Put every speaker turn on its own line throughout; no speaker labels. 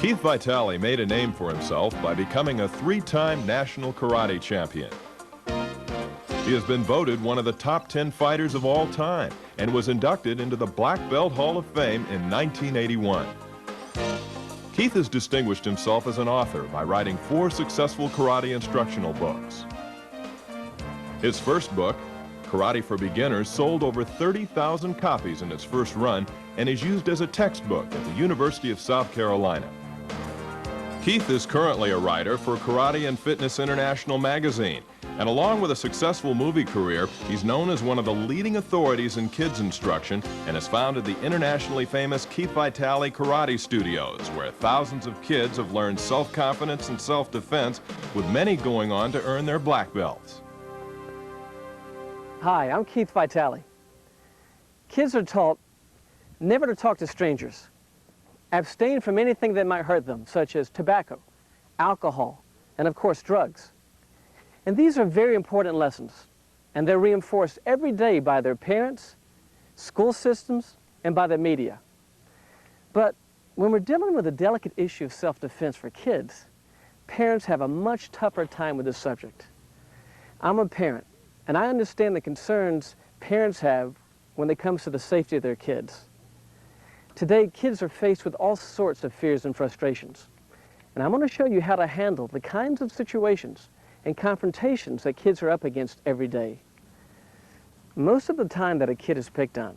Keith Vitale made a name for himself by becoming a 3-time national karate champion. He has been voted one of the top 10 fighters of all time and was inducted into the Black Belt Hall of Fame in 1981. Keith has distinguished himself as an author by writing 4 successful karate instructional books. His first book, Karate for Beginners, sold over 30,000 copies in its first run and is used as a textbook at the University of South Carolina. Keith is currently a writer for Karate and Fitness International magazine, and along with a successful movie career, he's known as one of the leading authorities in kids instruction and has founded the internationally famous Keith Vitale Karate Studios, where thousands of kids have learned self-confidence and self-defense, with many going on to earn their black belts.
Hi, I'm Keith Vitale. Kids are taught never to talk to strangers, abstain from anything that might hurt them, such as tobacco, alcohol, and of course drugs. And these are very important lessons, and they're reinforced every day by their parents, school systems, and by the media. But when we're dealing with the delicate issue of self-defense for kids, parents have a much tougher time with this subject. I'm a parent, and I understand the concerns parents have when it comes to the safety of their kids. Today, kids are faced with all sorts of fears and frustrations, and I'm going to show you how to handle the kinds of situations and confrontations that kids are up against every day. Most of the time that a kid is picked on,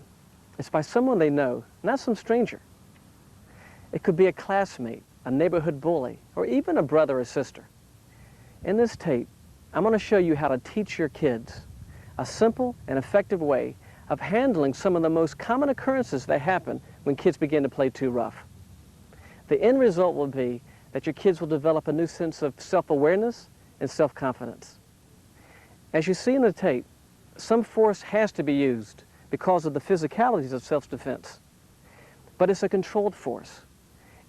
it's by someone they know, not some stranger. It could be a classmate, a neighborhood bully, or even a brother or sister. In this tape, I'm going to show you how to teach your kids a simple and effective way of handling some of the most common occurrences that happen when kids begin to play too rough. The end result will be that your kids will develop a new sense of self-awareness and self-confidence. As you see in the tape, some force has to be used because of the physicalities of self-defense. But it's a controlled force.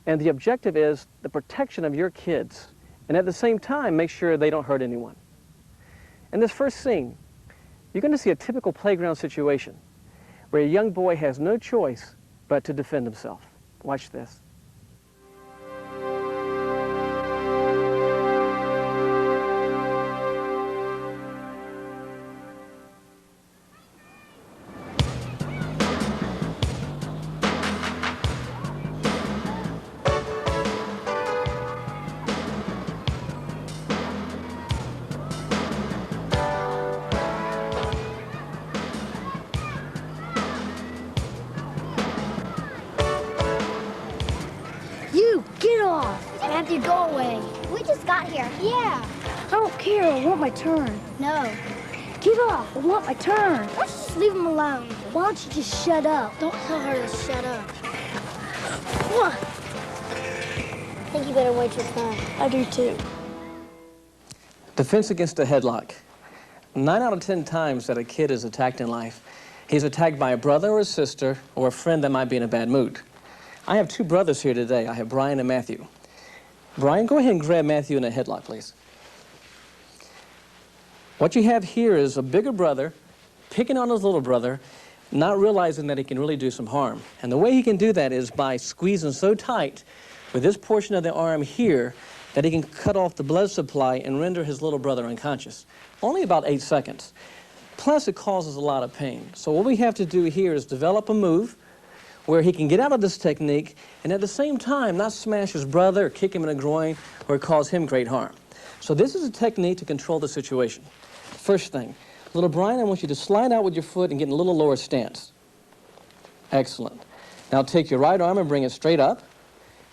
And the objective is the protection of your kids, and at the same time, make sure they don't hurt anyone. In this first scene, you're going to see a typical playground situation where a young boy has no choice but to defend himself. Watch this.
You, get off! Matthew, go away.
We just got here.
Yeah. I don't care, I want my turn.
No.
Get off, I want my turn.
Let's just leave him alone.
Why don't you just shut up?
Don't tell her to shut up.
What?
I think you better wait your turn.
I do too.
Defense against a headlock. 9 out of 10 times that a kid is attacked in life, he's attacked by a brother or a sister or a friend that might be in a bad mood. I have 2 brothers here today. I have Brian and Matthew. Brian, go ahead and grab Matthew in a headlock, please. What you have here is a bigger brother picking on his little brother, not realizing that he can really do some harm. And the way he can do that is by squeezing so tight with this portion of the arm here that he can cut off the blood supply and render his little brother unconscious. Only about 8 seconds. Plus, it causes a lot of pain. So what we have to do here is develop a move where he can get out of this technique and at the same time not smash his brother or kick him in the groin or cause him great harm. So this is a technique to control the situation. First thing, little Brian, I want you to slide out with your foot and get in a little lower stance. Excellent. Now take your right arm and bring it straight up.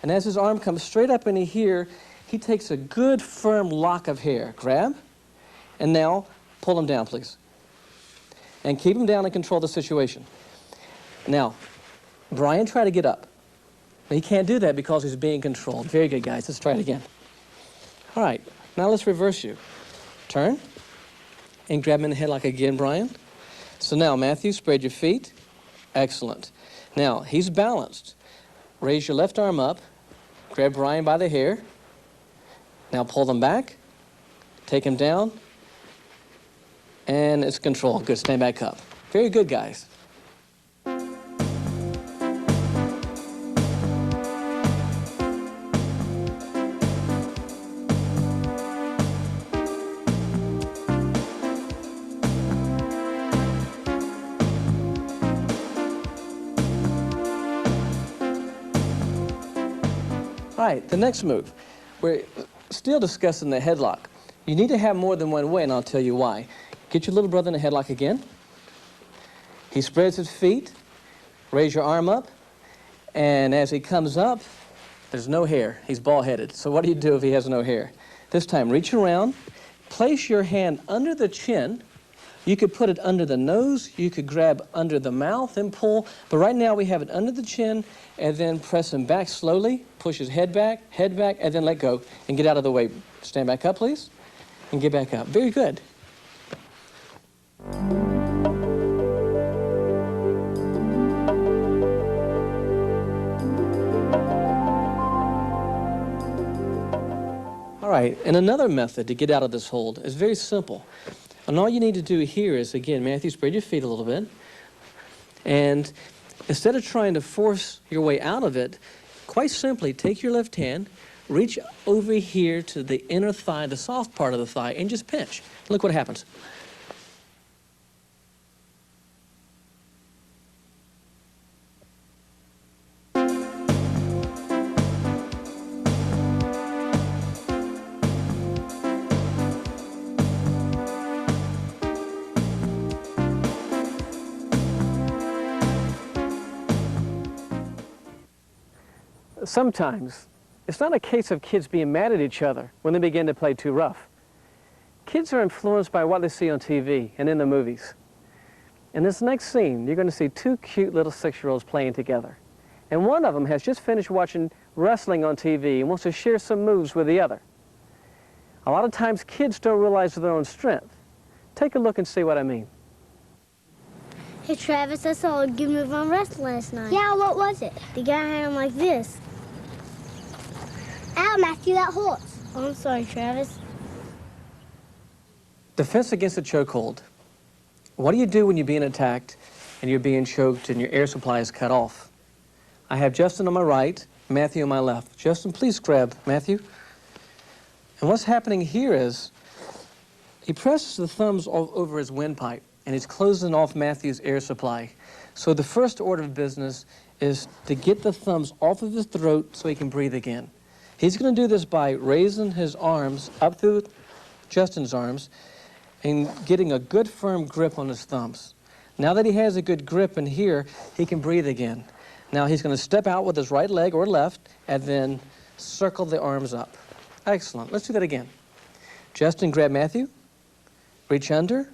And as his arm comes straight up into here, he takes a good firm lock of hair. Grab, and now pull him down, please. And keep him down and control the situation. Now, Brian, try to get up. But he can't do that because he's being controlled. Very good, guys. Let's try it again. All right, now let's reverse you. Turn, and grab him in the headlock again, Brian. So now, Matthew, spread your feet. Excellent. Now, he's balanced. Raise your left arm up. Grab Brian by the hair. Now pull them back. Take him down. And it's controlled. Good, stand back up. Very good, guys. All right, the next move. We're still discussing the headlock. You need to have more than one way, and I'll tell you why. Get your little brother in a headlock again. He spreads his feet. Raise your arm up. And as he comes up, there's no hair. He's bald-headed. So what do you do if he has no hair? This time, reach around. Place your hand under the chin. You could put it under the nose. You could grab under the mouth and pull. But right now, we have it under the chin, and then press him back slowly. Push his head back, and then let go. And get out of the way. Stand back up, please. And get back up. Very good. All right, and another method to get out of this hold is very simple. And all you need to do here is, again, Matthew, spread your feet a little bit. And instead of trying to force your way out of it, quite simply take your left hand, reach over here to the inner thigh, the soft part of the thigh, and just pinch. Look what happens. Sometimes, it's not a case of kids being mad at each other when they begin to play too rough. Kids are influenced by what they see on TV and in the movies. In this next scene, you're going to see two cute little 6-year-olds playing together. And one of them has just finished watching wrestling on TV and wants to share some moves with the other. A lot of times, kids don't realize their own strength. Take a look and see what I mean.
Hey, Travis, I saw a good move on wrestling last night.
Yeah, what was it?
The guy had him like this.
Ow, Matthew, that hurts.
Oh, I'm sorry, Travis.
Defense against a chokehold. What do you do when you're being attacked and you're being choked and your air supply is cut off? I have Justin on my right, Matthew on my left. Justin, please grab Matthew. And what's happening here is he presses the thumbs all over his windpipe and he's closing off Matthew's air supply. So the first order of business is to get the thumbs off of his throat so he can breathe again. He's going to do this by raising his arms up through Justin's arms and getting a good firm grip on his thumbs. Now that he has a good grip in here, he can breathe again. Now he's going to step out with his right leg or left and then circle the arms up. Excellent. Let's do that again. Justin, grab Matthew. Reach under.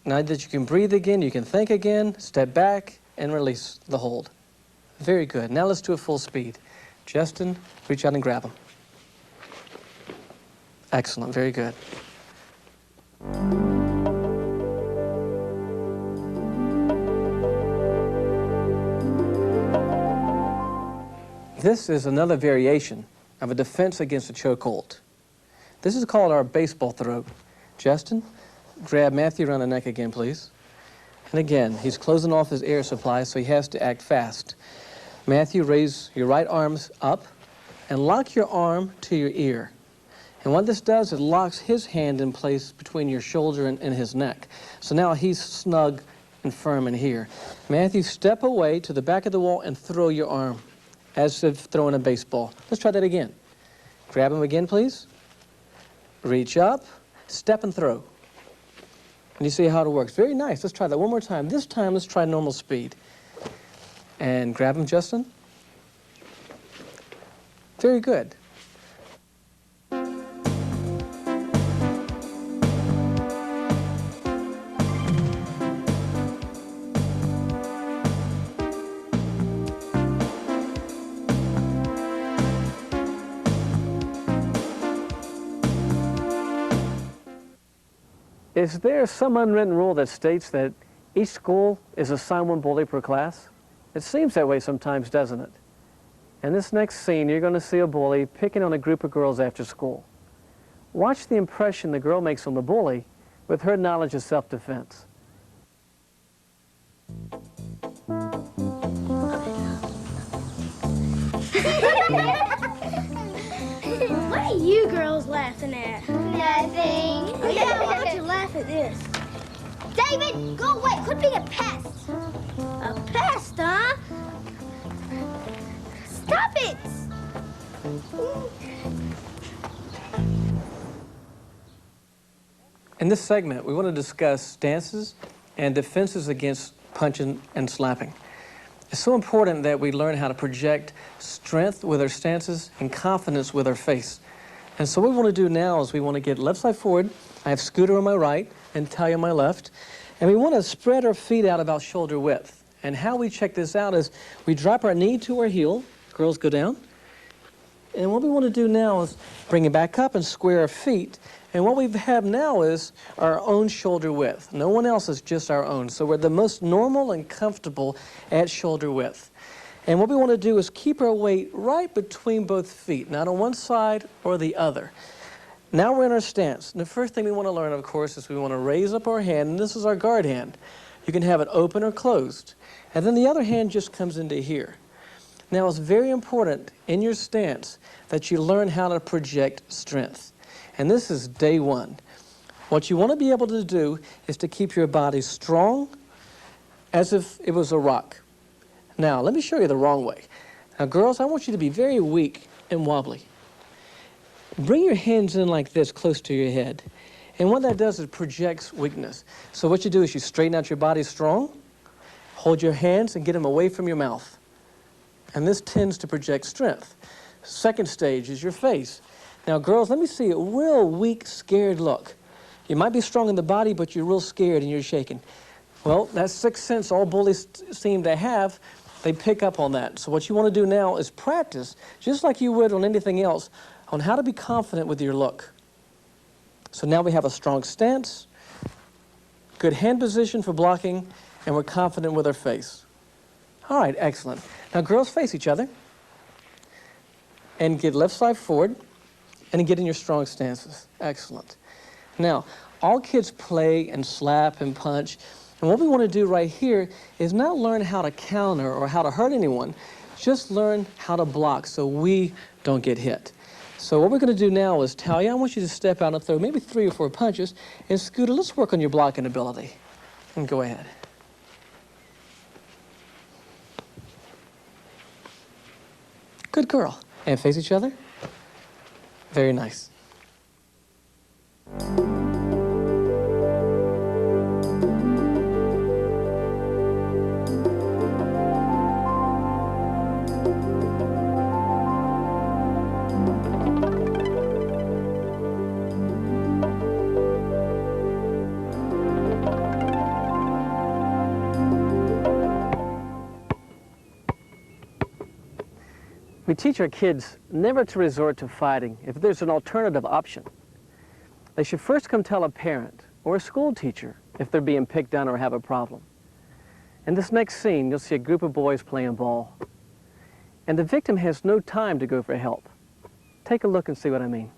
Now that you can breathe again, you can think again, step back and release the hold. Very good. Now let's do it full speed. Justin, reach out and grab him. Excellent, very good. This is another variation of a defense against a chokehold. This is called our baseball throw. Justin, grab Matthew around the neck again, please. And again, he's closing off his air supply, so he has to act fast. Matthew, raise your right arms up and lock your arm to your ear. And what this does, it locks his hand in place between your shoulder and his neck. So now he's snug and firm in here. Matthew, step away to the back of the wall and throw your arm as if throwing a baseball. Let's try that again. Grab him again, please. Reach up, step and throw. And you see how it works. Very nice. Let's try that one more time. This time, let's try normal speed. And grab him, Justin. Very good. Is there some unwritten rule that states that each school is assigned one bully per class? It seems that way sometimes, doesn't it? In this next scene, you're going to see a bully picking on a group of girls after school. Watch the impression the girl makes on the bully with her knowledge of self-defense.
What are you girls laughing at?
Nothing.
Oh, yeah, why don't you laugh at this?
David, go away. Quit being a pest.
A pest, huh?
Stop it.
In this segment, we want to discuss stances and defenses against punching and slapping. It's so important that we learn how to project strength with our stances and confidence with our face. And so what we want to do now is we want to get left side forward. I have Scooter on my right and Talia on my left. And we want to spread our feet out about shoulder width. And how we check this out is we drop our knee to our heel. Girls go down. And what we want to do now is bring it back up and square our feet. And what we have now is our own shoulder width. No one else is just our own. So we're the most normal and comfortable at shoulder width. And what we want to do is keep our weight right between both feet, not on one side or the other. Now we're in our stance. And the first thing we want to learn, of course, is we want to raise up our hand, and this is our guard hand. You can have it open or closed. And then the other hand just comes into here. Now it's very important in your stance that you learn how to project strength. And this is day one. What you want to be able to do is to keep your body strong as if it was a rock. Now, let me show you the wrong way. Now, girls, I want you to be very weak and wobbly. Bring your hands in like this, close to your head. And what that does is projects weakness. So what you do is you straighten out your body strong, hold your hands and get them away from your mouth. And this tends to project strength. Second stage is your face. Now, girls, let me see a real weak, scared look. You might be strong in the body, but you're real scared and you're shaking. Well, that sixth sense all bullies seem to have. They pick up on that. So what you want to do now is practice, just like you would on anything else, on how to be confident with your look. So now we have a strong stance, good hand position for blocking, and we're confident with our face. All right, excellent. Now, girls, face each other. And get left side forward. And get in your strong stances. Excellent. Now, all kids play and slap and punch. And what we want to do right here is not learn how to counter or how to hurt anyone. Just learn how to block so we don't get hit. So what we're going to do now is, Talia, I want you to step out and throw maybe 3 or 4 punches. And Scooter, let's work on your blocking ability. And go ahead. Good girl. And face each other. Very nice. We teach our kids never to resort to fighting if there's an alternative option. They should first come tell a parent or a school teacher if they're being picked on or have a problem. In this next scene, you'll see a group of boys playing ball. And the victim has no time to go for help. Take a look and see what I mean.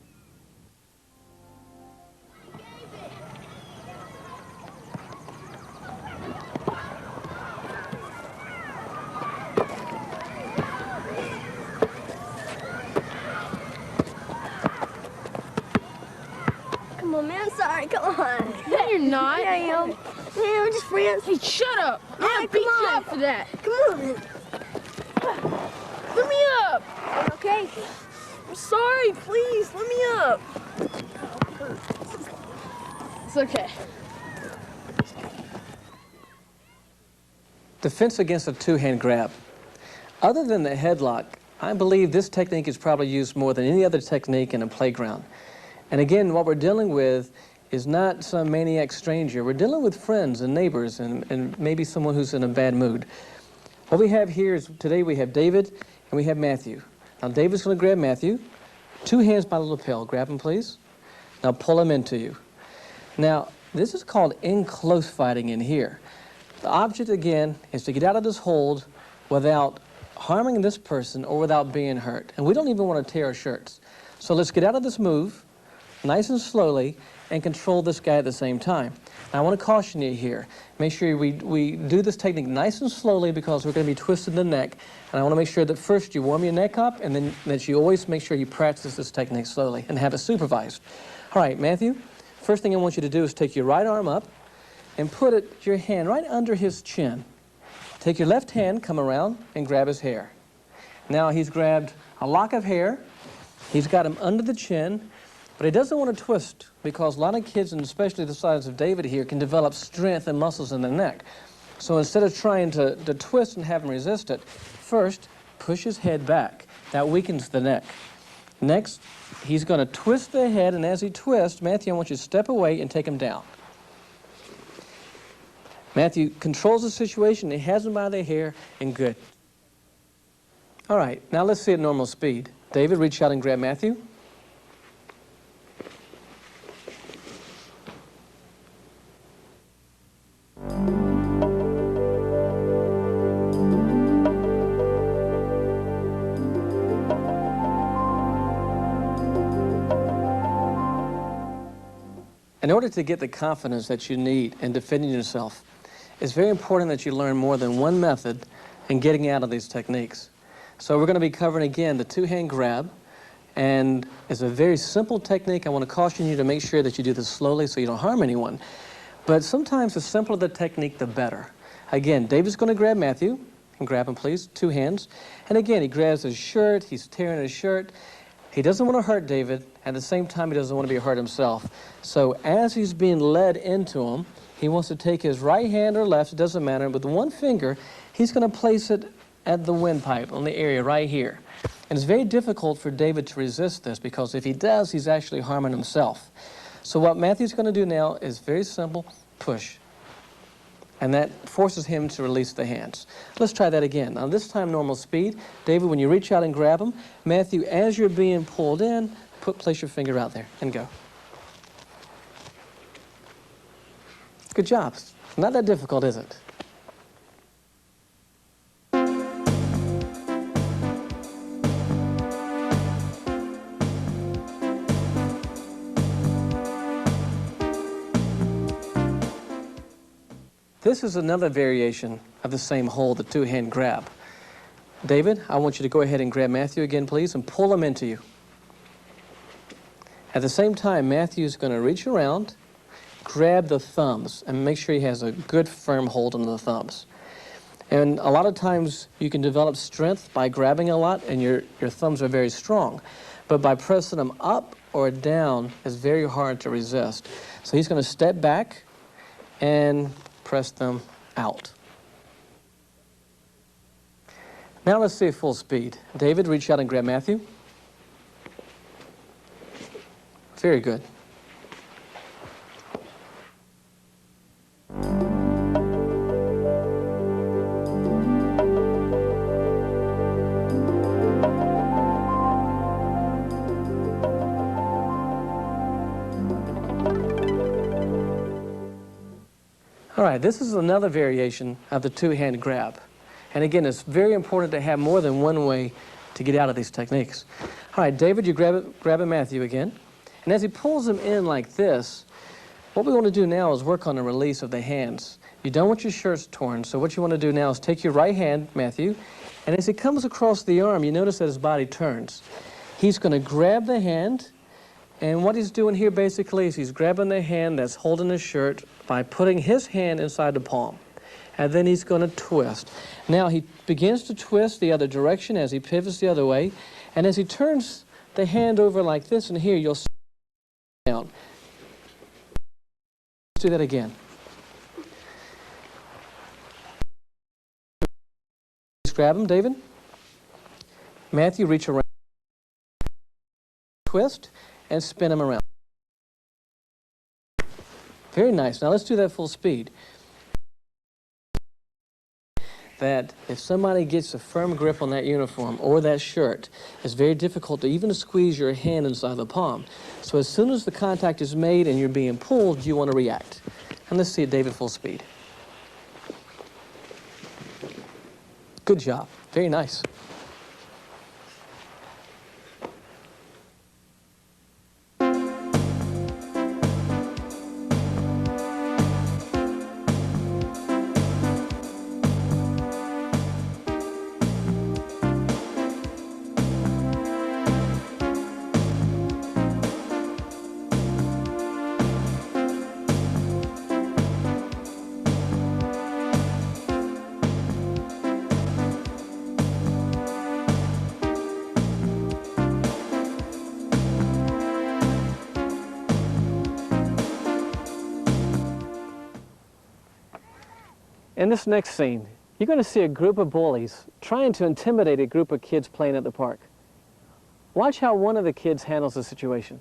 Come on, man. Sorry. Come on.
No, you're not.
Yeah, I am. Man, we're just friends.
Hey, shut up. I'm gonna
come
beat you
on.
up for that.
Come on.
Let me up.
Okay.
I'm sorry. Please, let me up. It's okay.
Defense against a two-hand grab. Other than the headlock, I believe this technique is probably used more than any other technique in a playground. And again, what we're dealing with is not some maniac stranger. We're dealing with friends and neighbors and maybe someone who's in a bad mood. What we have here is today we have David and we have Matthew. Now David's going to grab Matthew. 2 hands by the lapel. Grab him, please. Now pull him into you. Now, this is called in-close fighting in here. The object, again, is to get out of this hold without harming this person or without being hurt. And we don't even want to tear our shirts. So let's get out of this move, nice and slowly, and control this guy at the same time. Now, I want to caution you here. Make sure we do this technique nice and slowly because we're going to be twisting the neck. And I want to make sure that first you warm your neck up and then that you always make sure you practice this technique slowly and have it supervised. All right, Matthew, first thing I want you to do is take your right arm up and put your hand right under his chin. Take your left hand, come around, and grab his hair. Now he's grabbed a lock of hair, He's got him under the chin, but he doesn't want to twist because a lot of kids, and especially the size of David here, can develop strength and muscles in the neck. So instead of trying to twist and have him resist it, first, push his head back. That weakens the neck. Next, he's going to twist the head, and as he twists, Matthew, I want you to step away and take him down. Matthew controls the situation. He has him by the hair, and good. All right, now let's see at normal speed. David, reach out and grab Matthew. In order to get the confidence that you need in defending yourself, it's very important that you learn more than one method in getting out of these techniques. So we're going to be covering again the two-hand grab, and it's a very simple technique. I want to caution you to make sure that you do this slowly so you don't harm anyone. But sometimes the simpler the technique, the better. Again, David's going to grab Matthew, and grab him please, two hands. And again, he grabs his shirt, he's tearing his shirt. He doesn't want to hurt David. At the same time, he doesn't want to be hurt himself. So as he's being led into him, he wants to take his right hand or left, it doesn't matter, with one finger, he's going to place it at the windpipe on the area right here. And it's very difficult for David to resist this because if he does, he's actually harming himself. So what Matthew's going to do now is very simple, push. And that forces him to release the hands. Let's try that again. Now this time normal speed. David, when you reach out and grab him, Matthew, as you're being pulled in, place your finger out there and go. Good job. Not that difficult, is it? This is another variation of the same hold, the two-hand grab. David, I want you to go ahead and grab Matthew again, please, and pull him into you. At the same time, Matthew's going to reach around, grab the thumbs, and make sure he has a good firm hold on the thumbs. And a lot of times you can develop strength by grabbing a lot, and your thumbs are very strong. But by pressing them up or down, it's very hard to resist. So he's going to step back and press them out. Now let's see at full speed. David, reach out and grab Matthew. Very good. All right, this is another variation of the two-hand grab. And again, it's very important to have more than one way to get out of these techniques. All right, David, you grabbing Matthew again. And as he pulls him in like this, what we want to do now is work on the release of the hands. You don't want your shirts torn, so what you want to do now is take your right hand, Matthew, and as he comes across the arm, you notice that his body turns. He's going to grab the hand, and what he's doing here basically is he's grabbing the hand that's holding his shirt by putting his hand inside the palm. And then he's going to twist. Now he begins to twist the other direction as he pivots the other way. And as he turns the hand over like this, and here you'll see down. Let's do that again. Just grab him, David. Matthew, reach around. Twist. And spin him around. Very nice. Now let's do that full speed. That if somebody gets a firm grip on that uniform or that shirt, it's very difficult to even squeeze your hand inside the palm. So as soon as the contact is made and you're being pulled, you want to react. And let's see it, David, full speed. Good job. Very nice. In this next scene, you're going to see a group of bullies trying to intimidate a group of kids playing at the park. Watch how one of the kids handles the situation.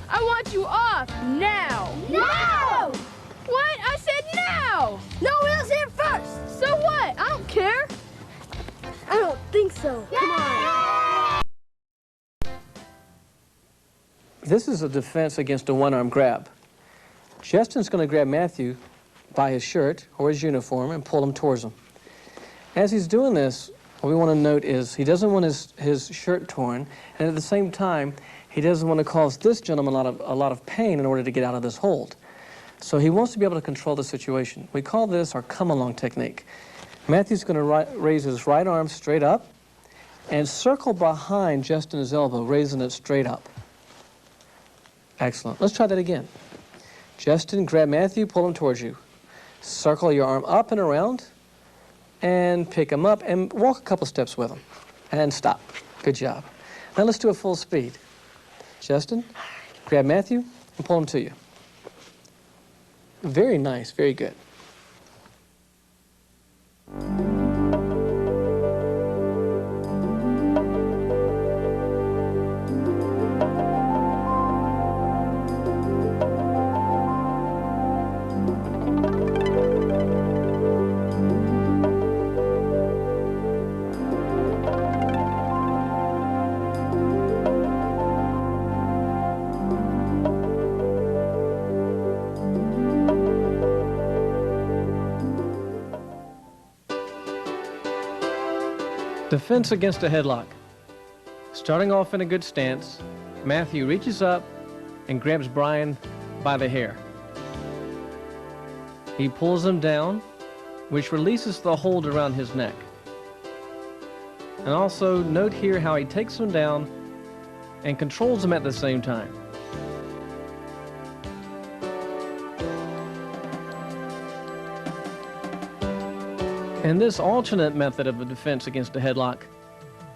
I want you off now.
No!
What? I said now.
No, Will's here first.
So what? I don't care.
I don't think so. Come on.
This is a defense against a one-arm grab. Justin's going to grab Matthew by his shirt or his uniform and pull him towards him. As he's doing this, what we want to note is he doesn't want his shirt torn, and at the same time, he doesn't want to cause this gentleman a lot of pain in order to get out of this hold. So he wants to be able to control the situation. We call this our come-along technique. Matthew's going to raise his right arm straight up and circle behind Justin's elbow, raising it straight up. Excellent. Let's try that again. Justin, grab Matthew, pull him towards you. Circle your arm up and around, and pick him up, and walk a couple steps with him. And stop. Good job. Now let's do a full speed. Justin, grab Matthew, and pull him to you. Very nice, very good. Defense against a headlock. Starting off in a good stance, Matthew reaches up and grabs Brian by the hair. He pulls him down, which releases the hold around his neck. And also note here how he takes him down and controls him at the same time. In this alternate method of a defense against a headlock,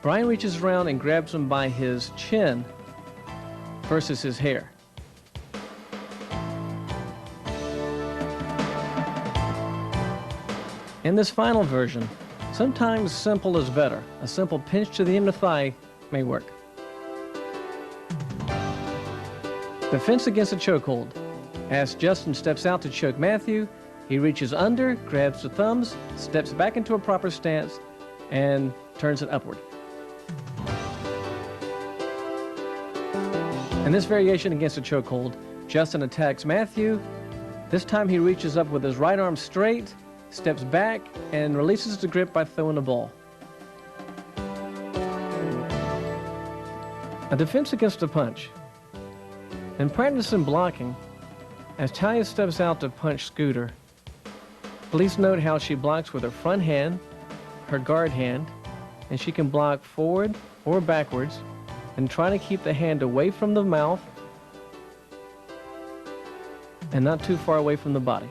Brian reaches around and grabs him by his chin versus his hair. In this final version, sometimes simple is better. A simple pinch to the inner thigh may work. Defense against a chokehold. As Justin steps out to choke Matthew, he reaches under, grabs the thumbs, steps back into a proper stance, and turns it upward. In this variation against a chokehold, Justin attacks Matthew. This time he reaches up with his right arm straight, steps back, and releases the grip by throwing the ball. A defense against a punch. In practicing blocking, as Talia steps out to punch Scooter, please note how she blocks with her front hand, her guard hand, and she can block forward or backwards and try to keep the hand away from the mouth and not too far away from the body.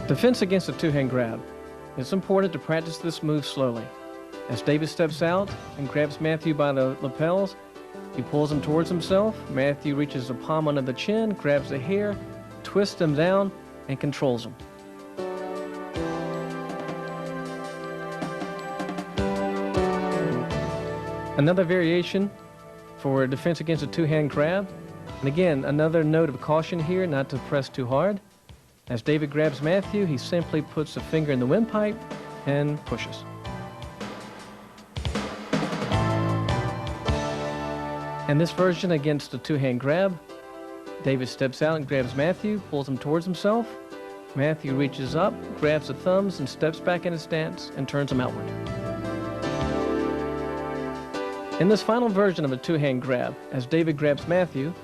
Defense against a two-hand grab. It's important to practice this move slowly. As David steps out and grabs Matthew by the lapels, he pulls him towards himself. Matthew reaches the palm under the chin, grabs the hair, twists him down, and controls him. Another variation for defense against a two-hand grab. And again, another note of caution here, not to press too hard. As David grabs Matthew, he simply puts a finger in the windpipe and pushes. In this version against a two-hand grab, David steps out and grabs Matthew, pulls him towards himself. Matthew reaches up, grabs the thumbs, and steps back in his stance and turns him outward. In this final version of a two-hand grab, as David grabs Matthew,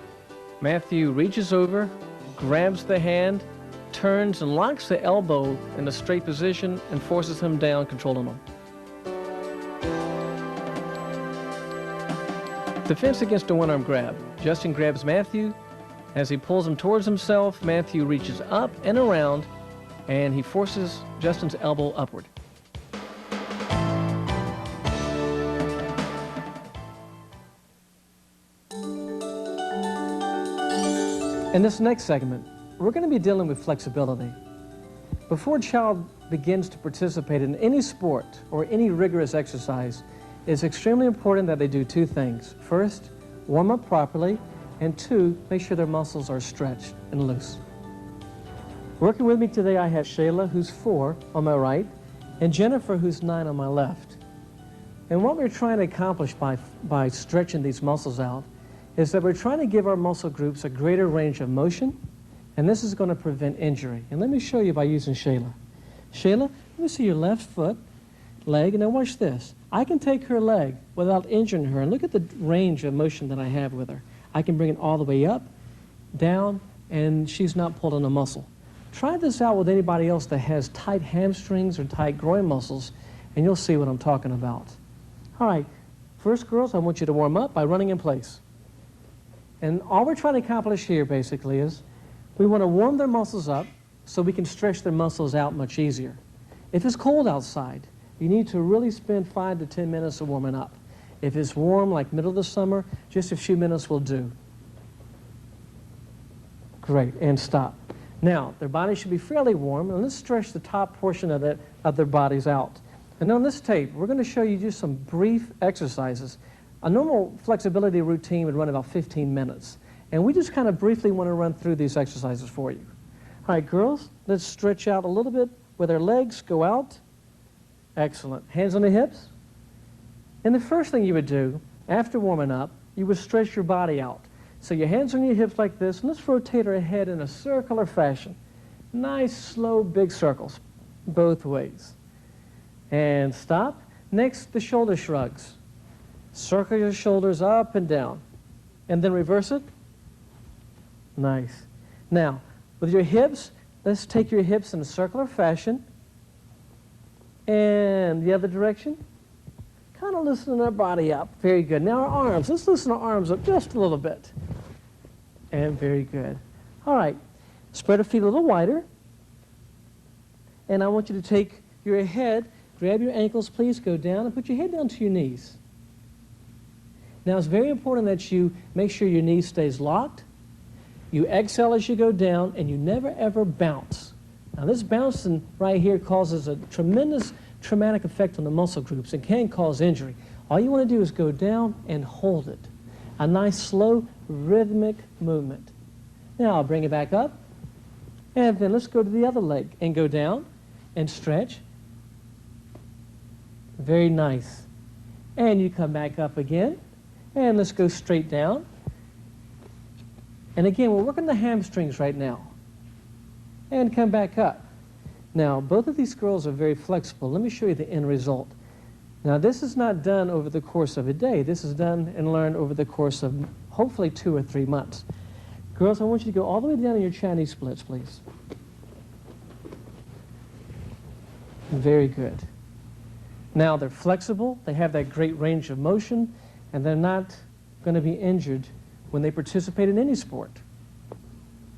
Matthew reaches over, grabs the hand, turns and locks the elbow in a straight position and forces him down, controlling him. Defense against a one-arm grab. Justin grabs Matthew. As he pulls him towards himself, Matthew reaches up and around, and he forces Justin's elbow upward. In this next segment, we're going to be dealing with flexibility. Before a child begins to participate in any sport or any rigorous exercise, it's extremely important that they do two things. First, warm up properly, and two, make sure their muscles are stretched and loose. Working with me today, I have Shayla, who's 4, on my right, and Jennifer, who's 9, on my left. And what we're trying to accomplish by stretching these muscles out is that we're trying to give our muscle groups a greater range of motion, and this is going to prevent injury. And let me show you by using Shayla. Shayla, let me see your left foot, leg, and now watch this. I can take her leg without injuring her, and look at the range of motion that I have with her. I can bring it all the way up, down, and she's not pulling a muscle. Try this out with anybody else that has tight hamstrings or tight groin muscles, and you'll see what I'm talking about. All right, first, girls, I want you to warm up by running in place. And all we're trying to accomplish here, basically, is we want to warm their muscles up so we can stretch their muscles out much easier. If it's cold outside, you need to really spend 5 to 10 minutes of warming up. If it's warm, like middle of the summer, just a few minutes will do. Great, and stop. Now, their body should be fairly warm, and let's stretch the top portion of their bodies out. And on this tape, we're going to show you just some brief exercises. A normal flexibility routine would run about 15 minutes. And we just kind of briefly want to run through these exercises for you. All right, girls, let's stretch out a little bit with our legs. Go out. Excellent. Hands on the hips. And the first thing you would do after warming up, you would stretch your body out. So your hands on your hips like this, and let's rotate our head in a circular fashion. Nice, slow, big circles, both ways. And stop. Next, the shoulder shrugs. Circle your shoulders up and down. And then reverse it. Nice. Now, with your hips, let's take your hips in a circular fashion. And the other direction. Kind of loosen our body up. Very good. Now our arms. Let's loosen our arms up just a little bit. And very good. All right. Spread our feet a little wider. And I want you to take your head, grab your ankles, please, go down, and put your head down to your knees. Now, it's very important that you make sure your knee stays locked. You exhale as you go down, and you never, ever bounce. Now, this bouncing right here causes a tremendous traumatic effect on the muscle groups and can cause injury. All you want to do is go down and hold it. A nice, slow, rhythmic movement. Now, I'll bring it back up. And then let's go to the other leg and go down and stretch. Very nice. And you come back up again. And let's go straight down. And again, we're working the hamstrings right now. And come back up. Now, both of these girls are very flexible. Let me show you the end result. Now, this is not done over the course of a day. This is done and learned over the course of hopefully 2 or 3 months. Girls, I want you to go all the way down in your Chinese splits, please. Very good. Now, they're flexible. They have that great range of motion. And they're not going to be injured when they participate in any sport.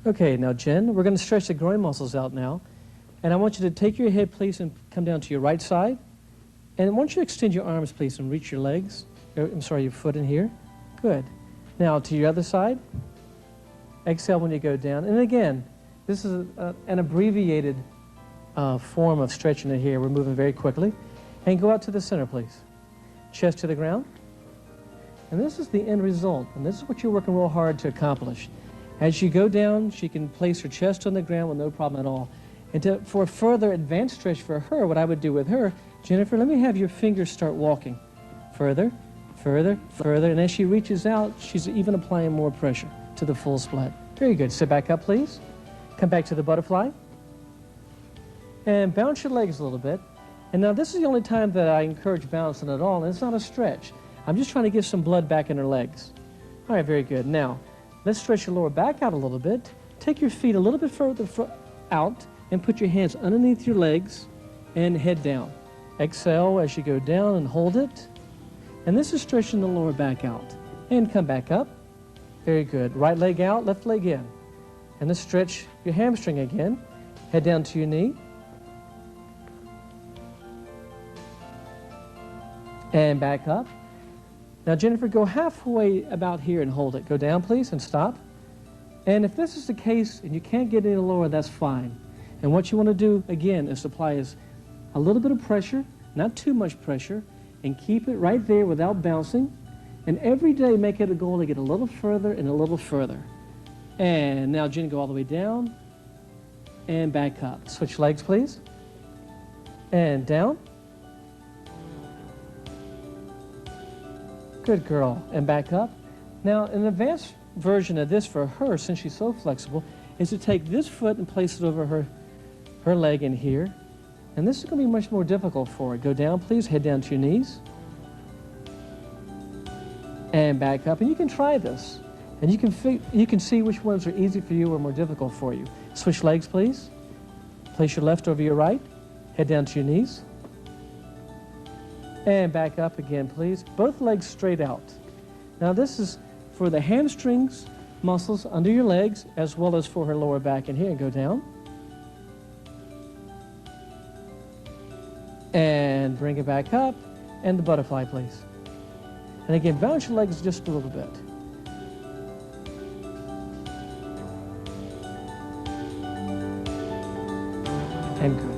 Okay, now, Jen, we're going to stretch the groin muscles out now. And I want you to take your head, please, and come down to your right side. And I want you to extend your arms, please, and reach your legs. I'm sorry, your foot in here. Good. Now, to your other side. Exhale when you go down. And again, this is an abbreviated form of stretching it here. We're moving very quickly. And go out to the center, please. Chest to the ground. And this is the end result, and this is what you're working real hard to accomplish. As you go down, she can place her chest on the ground with no problem at all. And for a further advanced stretch for her, what I would do with her, Jennifer, let me have your fingers start walking. Further, further, further, and as she reaches out, she's even applying more pressure to the full split. Very good. Sit back up, please. Come back to the butterfly. And bounce your legs a little bit. And now this is the only time that I encourage bouncing at all, and it's not a stretch. I'm just trying to get some blood back in her legs. All right, very good. Now, Let's stretch your lower back out a little bit. Take your feet a little bit further out and put your hands underneath your legs and head down. Exhale as you go down and hold it. And this is stretching the lower back out. And come back up. Very good. Right leg out, left leg in. And let's stretch your hamstring again. Head down to your knee. And back up. Now, Jennifer, go halfway about here and hold it. Go down, please, and stop. And if this is the case and you can't get any lower, that's fine. And what you want to do, again, is apply a little bit of pressure, not too much pressure, and keep it right there without bouncing. And every day make it a goal to get a little further and a little further. And now, Jen, go all the way down and back up. Switch legs, please. And down. Good girl. And back up. Now, an advanced version of this for her, since she's so flexible, is to take this foot and place it over her leg in here. And this is going to be much more difficult for her. Go down, please. Head down to your knees. And back up. And you can try this. And you can see which ones are easy for you or more difficult for you. Switch legs, please. Place your left over your right. Head down to your knees. And back up again, please. Both legs straight out. Now this is for the hamstrings muscles under your legs as well as for her lower back in here. Go down. And bring it back up. And the butterfly, please. And again, bounce your legs just a little bit. And good.